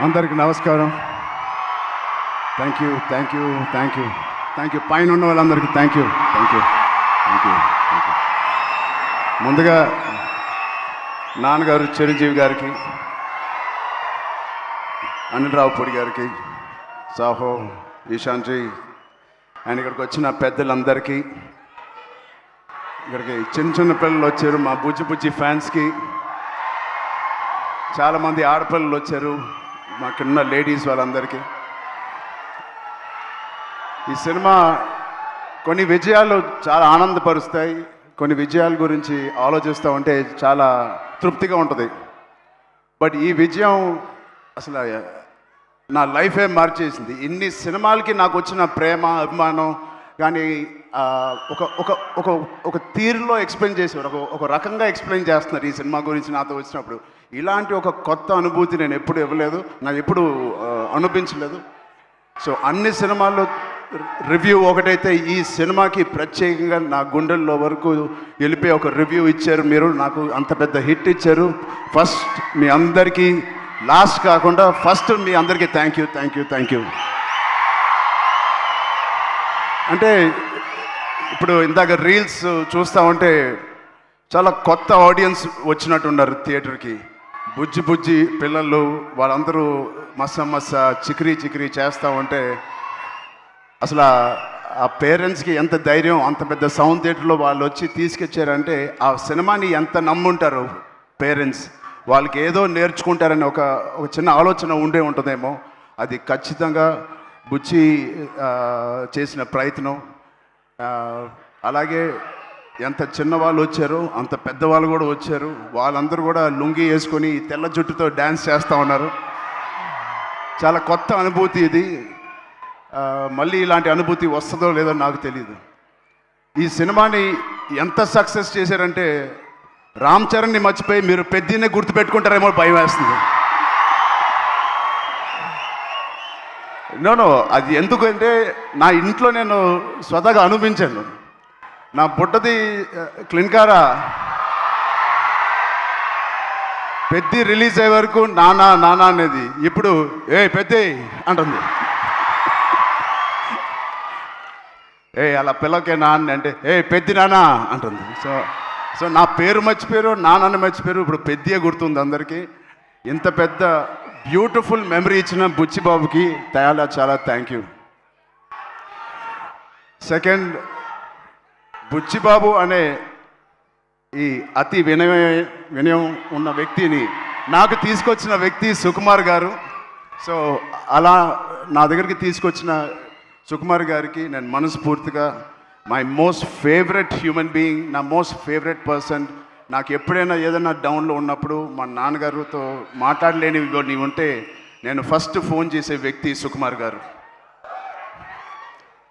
అందరికి నమస్కారం. Thank you thank you thank you thank you పైన ఉన్న వాళ్ళందరికీ thank you thank you thank you thank you. ముందుగా నాన్నగారు చిరంజీవి గారికి, అనిల్ రావుపూడి గారికి, సాహో, ఈశాంజీ అండ్ ఇక్కడికి వచ్చిన పెద్దలందరికీ, ఇక్కడికి చిన్న చిన్న పిల్లలు వచ్చారు, మా బుజ్జి బుజ్జి ఫ్యాన్స్కి, చాలామంది ఆడపిల్లలు వచ్చారు, మాకున్న లేడీస్ వాళ్ళందరికీ. ఈ సినిమా కొన్ని విజయాలు చాలా ఆనందపరుస్తాయి, కొన్ని విజయాల గురించి ఆలోచిస్తూ ఉంటే చాలా తృప్తిగా ఉంటుంది. బట్ ఈ విజయం అసలు నా లైఫే మార్చేసింది. ఇన్ని సినిమాలకి నాకు వచ్చిన ప్రేమ, అభిమానం కానీ ఒక ఒక ఒక ఒక తీరులో ఎక్స్ప్లెయిన్ చేసేవారు, ఒక రకంగా ఎక్స్ప్లెయిన్ చేస్తున్నారు ఈ సినిమా గురించి నాతో వచ్చినప్పుడు. ఇలాంటి ఒక కొత్త అనుభూతి నేను ఎప్పుడు ఇవ్వలేదు, నాకు ఎప్పుడు అనిపించలేదు. సో అన్ని సినిమాల్లో రివ్యూ ఒకటైతే ఈ సినిమాకి ప్రత్యేకంగా నా గుండెల్లో వరకు వెళ్ళిపోయి ఒక రివ్యూ ఇచ్చారు మీరు, నాకు అంత పెద్ద హిట్ ఇచ్చారు. ఫస్ట్ మీ అందరికీ, లాస్ట్ కాకుండా ఫస్ట్ మీ అందరికీ thank you thank you thank you. అంటే ఇప్పుడు ఇందాక రీల్స్ చూస్తూ ఉంటే చాలా కొత్త ఆడియన్స్ వచ్చినట్టున్నారు థియేటర్కి. బుజ్జి బుజ్జి పిల్లలు వాళ్ళందరూ మస్స చికిరీ చికిరీ చేస్తూ ఉంటే అసలు ఆ పేరెంట్స్కి ఎంత ధైర్యం, అంత పెద్ద సౌండ్ థియేటర్లో వాళ్ళు వచ్చి తీసుకొచ్చారంటే ఆ సినిమాని ఎంత నమ్ముంటారు పేరెంట్స్. వాళ్ళకి ఏదో నేర్చుకుంటారని ఒక చిన్న ఆలోచన ఉండే ఉంటుందేమో. అది ఖచ్చితంగా బుజ్జి చేసిన ప్రయత్నం. అలాగే ఎంత చిన్నవాళ్ళు వచ్చారో అంత పెద్దవాళ్ళు కూడా వచ్చారు. వాళ్ళందరూ కూడా లుంగి వేసుకొని తెల్ల జుట్టుతో డ్యాన్స్ చేస్తూ ఉన్నారు. చాలా కొత్త అనుభూతి ఇది. మళ్ళీ ఇలాంటి అనుభూతి వస్తుందో లేదో నాకు తెలియదు. ఈ సినిమాని ఎంత సక్సెస్ చేశారంటే రామ్ చరణ్ని మర్చిపోయి మీరు పెద్దనే గుర్తుపెట్టుకుంటారేమో భయం వేస్తుంది. నో అది ఎందుకంటే నా ఇంట్లో నేను స్వతహాగా అనిపించాను. నా బుట్టది క్లిన్కారా పెద్ద రిలీజ్ అయ్యే వరకు నానా నానా అనేది ఇప్పుడు పెద్ద అంటుంది. అలా పిల్లకే నాన్న అంటే పెద్ద నానా అంటుంది. సో నా పేరు మర్చిపోయారు, నాన్నని మర్చిపోయారు, ఇప్పుడు పెద్దయే గుర్తుంది అందరికీ. ఇంత పెద్ద బ్యూటిఫుల్ మెమరీ ఇచ్చిన బుచ్చిబాబుకి చాలా థ్యాంక్ యూ. సెకండ్, బుచ్చిబాబు అనే ఈ అతి వినయం ఉన్న వ్యక్తిని నాకు తీసుకొచ్చిన వ్యక్తి సుకుమార్ గారు. సో అలా నా దగ్గరికి తీసుకొచ్చిన సుకుమార్ గారికి నేను మనస్ఫూర్తిగా, my most favourite human being, నా మోస్ట్ ఫేవరెట్ పర్సన్. నాకు ఎప్పుడైనా ఏదైనా డౌన్లో ఉన్నప్పుడు మా నాన్నగారితో మాట్లాడలేనివి ఉంటే నేను ఫస్ట్ ఫోన్ చేసే వ్యక్తి సుకుమార్ గారు.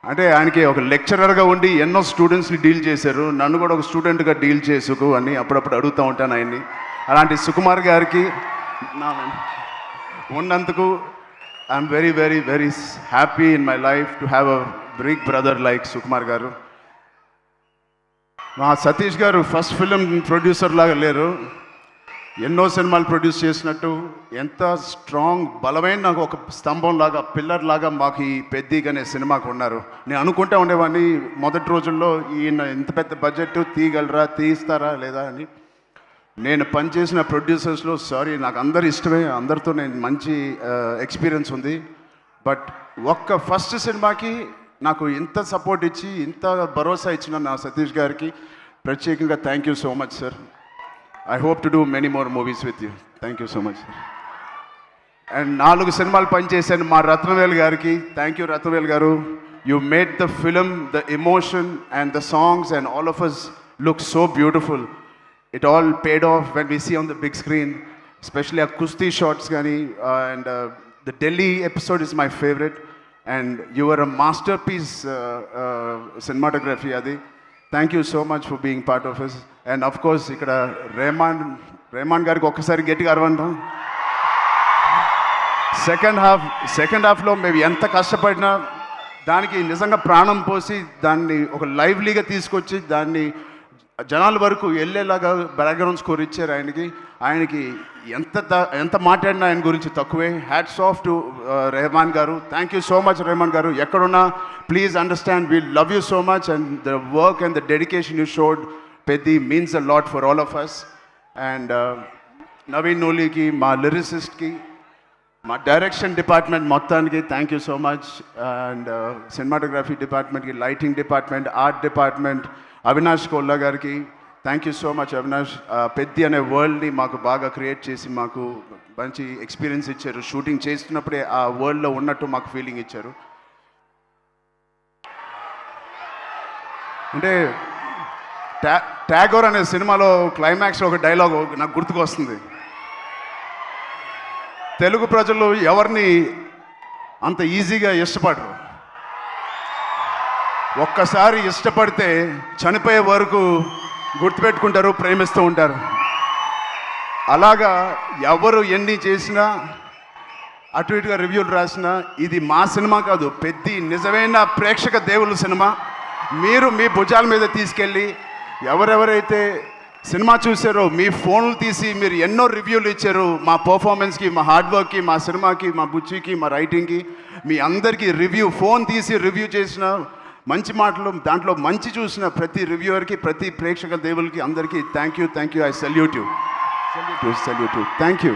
అంటే ఆయనకి ఒక లెక్చరర్గా ఉండి ఎన్నో స్టూడెంట్స్ని డీల్ చేశారు, నన్ను కూడా ఒక స్టూడెంట్గా డీల్ చేసుకు అని అప్పుడప్పుడు అడుగుతూ ఉంటాను ఆయన్ని. అలాంటి సుకుమార్ గారికి ఉన్నందుకు I'm very very very happy in my life to have a big brother like Sukumar గారు. మా సతీష్ గారు ఫస్ట్ ఫిలిం ప్రొడ్యూసర్ లాగా లేరు, ఎన్నో సినిమాలు ప్రొడ్యూస్ చేసినట్టు ఎంత స్ట్రాంగ్ బలమైన నాకు ఒక స్తంభం లాగా, పిల్లర్ లాగా మాకు ఈ పెద్ద అనే సినిమాకు ఉన్నారు. నేను అనుకుంటా ఉండేవాడిని మొదటి రోజుల్లో ఈయన ఇంత పెద్ద బడ్జెట్ తీస్తారా లేదా అని. నేను పనిచేసిన ప్రొడ్యూసర్స్లో నాకు అందరు ఇష్టమే, అందరితో నేను మంచి ఎక్స్పీరియన్స్ ఉంది. బట్ ఒక్క ఫస్ట్ సినిమాకి నాకు ఇంత సపోర్ట్ ఇచ్చి ఇంత భరోసా ఇచ్చిన నా సతీష్ గారికి ప్రత్యేకంగా thank you so much sir. I hope to do many more movies with you. Thank you so much sir. And 4 సినిమాలు పనిచేశాను మా రత్నవేల్ గారికి. థ్యాంక్ యూ రత్నవేల్ గారు. You made the film, the emotion and the songs and all of us look so beautiful. It all paid off when we see on the big screen, especially our Kusti shots gani, and the Delhi episode is my favorite, and you were a masterpiece cinematography adi. Thank you so much for being part of us. And of course ikkada Rehman gariki okkasari gettiga arvanda. Second half lo maybe enta kashtapadina దానికి నిజంగా ప్రాణం పోసి దాన్ని ఒక లైవ్లీగా తీసుకొచ్చి దాన్ని జనాల వరకు వెళ్ళేలాగా బ్యాక్గ్రౌండ్ స్కోర్ ఇచ్చారు ఆయనకి ఎంత మాట్లాడినా ఆయన గురించి తక్కువే. Hats off to Rahman garu. Thank you so much Rahman garu. ఎక్కడున్నా please understand we love you so much and the work and the dedication you showed Peddi means a lot for all of us. And Naveen నూలికి, మా లిరిసిస్ట్కి, మా డైరెక్షన్ డిపార్ట్మెంట్ మొత్తానికి thank you so much. And cinematography డిపార్ట్మెంట్కి, lighting department, art department, Avinash Kolla గారికి thank you so much. Avinash Peddi అనే వరల్డ్ని మాకు బాగా క్రియేట్ చేసి మాకు మంచి ఎక్స్పీరియన్స్ ఇచ్చారు. షూటింగ్ చేస్తున్నప్పుడే ఆ వరల్డ్లో ఉన్నట్టు మాకు ఫీలింగ్ ఇచ్చారు. అంటే ట్యాగోర్ అనే సినిమాలో క్లైమాక్స్లో ఒక డైలాగ్ నాకు గుర్తుకు వస్తుంది. తెలుగు ప్రజలు ఎవరిని అంత ఈజీగా ఇష్టపడరు. ఒక్కసారి ఇష్టపడితే చనిపోయే వరకు గుర్తుపెట్టుకుంటారు, ప్రేమిస్తూ ఉంటారు. అలాగా ఎవరు ఎన్ని చేసినా, అటు ఇటుగా రివ్యూలు రాసినా, ఇది మా సినిమా కాదు, పెద్ది నిజమైన ప్రేక్షక దేవుళ్ళ సినిమా. మీరు మీ భుజాల మీద తీసుకెళ్ళి ఎవరెవరైతే సినిమా చూసారో మీ ఫోన్లు తీసి మీరు ఎన్నో రివ్యూలు ఇచ్చారు మా పర్ఫార్మెన్స్కి, మా హార్డ్ వర్క్కి, మా సినిమాకి, మా బుచ్చికి, మా రైటింగ్కి. మీ అందరికీ ఫోన్ తీసి రివ్యూ చేసిన మంచి మాటలు, దాంట్లో మంచి చూసిన ప్రతి రివ్యూవర్కి, ప్రతి ప్రేక్షక దేవులకి అందరికీ thank you. I salute you. Thank you.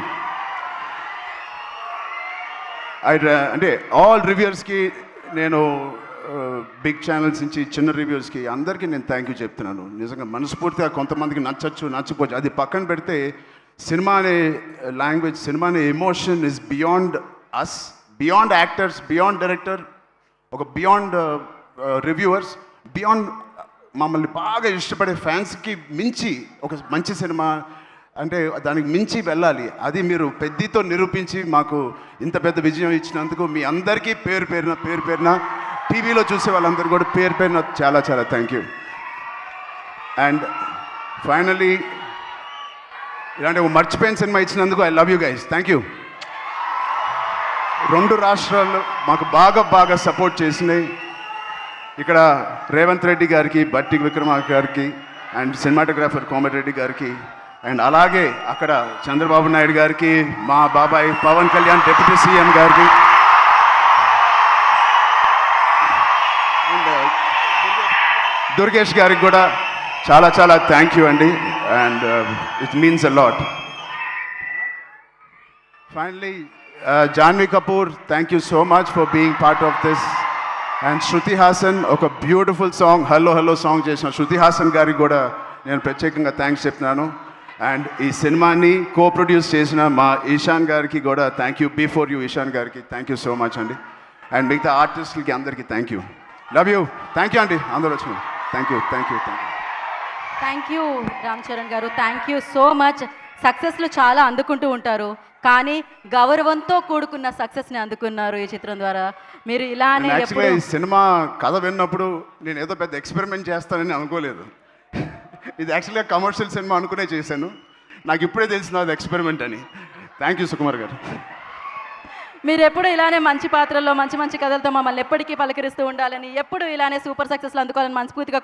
అంటే ఆల్ రివ్యూవర్స్కి నేను బిగ్ ఛానల్స్ నుంచి చిన్న రివ్యూస్కి అందరికీ నేను థ్యాంక్ యూ చెప్తున్నాను. నిజంగా మనస్ఫూర్తిగా. కొంతమందికి నచ్చకపోవచ్చు, అది పక్కన పెడితే సినిమా అనే లాంగ్వేజ్, సినిమా అనే emotion is beyond us, beyond actors, beyond director, ఒక బియాండ్ రివ్యూవర్స్, బియాండ్ మమ్మల్ని బాగా ఇష్టపడే ఫ్యాన్స్కి మించి ఒక మంచి సినిమా అంటే దానికి మించి వెళ్ళాలి. అది మీరు పెద్దితో నిరూపించి మాకు ఇంత పెద్ద విజయం ఇచ్చినందుకు మీ అందరికీ పేరు పేరున టీవీలో చూసే వాళ్ళందరూ కూడా పేరు పేరున చాలా థ్యాంక్ యూ. అండ్ ఫైనలీ ఇలాంటి ఒక మర్చిపోయిన సినిమా ఇచ్చినందుకు I love you guys. Thank you. 2 రాష్ట్రాలు మాకు బాగా సపోర్ట్ చేసినాయి. ఇక్కడ రేవంత్ రెడ్డి గారికి, బట్టి విక్రమార్క గారికి, అండ్ సినిమాటోగ్రాఫర్ కోమటిరెడ్డి గారికి, అండ్ అలాగే అక్కడ చంద్రబాబు నాయుడు గారికి, మా బాబాయ్ పవన్ కళ్యాణ్ డిప్యూటీ సీఎం గారికి, అండ్ దుర్గేష్ గారికి కూడా చాలా థ్యాంక్ యూ అండి. And it means a lot. Finally Janhvi Kapoor, thank you so much for being part of this. And Shruti Haasan ఒక బ్యూటిఫుల్ సాంగ్ హలో సాంగ్ చేసిన శృతి హాసన్ గారికి కూడా నేను ప్రత్యేకంగా థ్యాంక్స్ చెప్తున్నాను. అండ్ ఈ సినిమాని ప్రొడ్యూస్ చేసిన మా ఈశాన్ గారికి కూడా thank you. Before you Ishaan గారికి థ్యాంక్ యూ సో మచ్ అండి. అండ్ మిగతా ఆర్టిస్టులకి అందరికీ thank you. Love you. Thank you అండి అందరూ వచ్చిన. Thank you Ram Charan garu. Thank you so much. సక్సెస్లు చాలా అందుకుంటూ ఉంటారు, కానీ గౌరవంతో కూడుకున్న సక్సెస్ని అందుకున్నారు ఈ చిత్రం ద్వారా. మీరు ఇలానే ఈ సినిమా కథ విన్నప్పుడు నేను ఏదో పెద్ద ఎక్స్పెరిమెంట్ చేస్తానని అనుకోలేదు. ఇది యాక్చువల్గా కమర్షియల్ సినిమా అనుకునే చేశాను. నాకు ఇప్పుడే తెలిసిన అది ఎక్స్పెరిమెంట్ అని. థ్యాంక్ యూ సుకుమార్ గారు. మీరు ఎప్పుడు ఇలానే మంచి పాత్రల్లో మంచి కథలతో మమ్మల్ని ఎప్పటికీ పలకరిస్తూ ఉండాలని, ఎప్పుడు ఇలానే సూపర్ సక్సెస్లు అందుకోవాలని మనస్ఫూర్తిగా